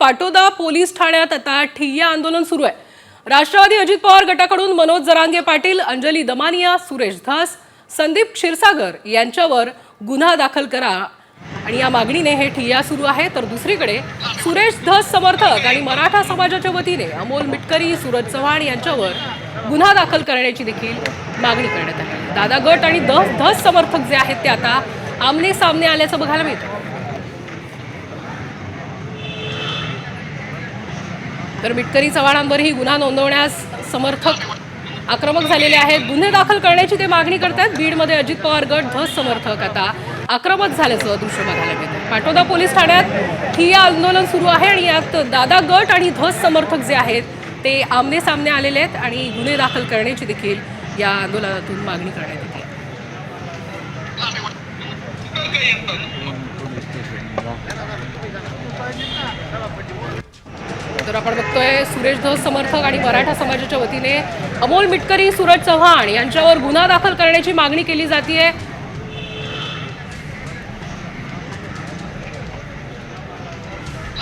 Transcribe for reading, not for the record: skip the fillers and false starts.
Patoda police ठाण्यात आता ठिय्या आंदोलन सुरू आहे। राष्ट्रवादी अजित पवार गटाकडून मनोज जरांगे पाटील, अंजली दमानिया, सुरेश धस, संदीप क्षीरसागर यांच्यावर गुन्हा दाखल करा आणि या मागणीने हे ठिय्या सुरू आहे। तर दुसरीकडे सुरेश धस समर्थक आणि मराठा समाजाच्या वतीने अमोल मिटकरी, सूरज चव्हाण यांच्यावर गुन्हा दाखल करण्याची देखील मागणी करण्यात आली आहे। दादा गट आणि धस समर्थक जे आहेत ते आता आमने सामने आल्याचं बघायला मिळतं। तर मिटकरी चव्हाणांवरही गुन्हा नोंदवण्यास समर्थक आक्रमक झालेले आहेत। गुन्हे दाखल करण्याची ते मागणी करतात। बीडमध्ये अजित पवार गट धस समर्थक आता आक्रमक झाल्याचं दृश्य बघायला मिळतं। पाटोदा पोलीस ठाण्यात ठिय्या आंदोलन सुरू आहे आणि यात दादा गट आणि धस समर्थक जे आहेत ते आमने सामने आलेले आहेत आणि गुन्हे दाखल करण्याची देखील या आंदोलनातून मागणी करण्यात येते। तर आपण बघतोय सुरेश धस समर्थक आणि मराठा समाजाच्या वतीने अमोल मिटकरी, सूरज चव्हाण यांच्यावर गुन्हा दाखल करण्याची मागणी केली जाते।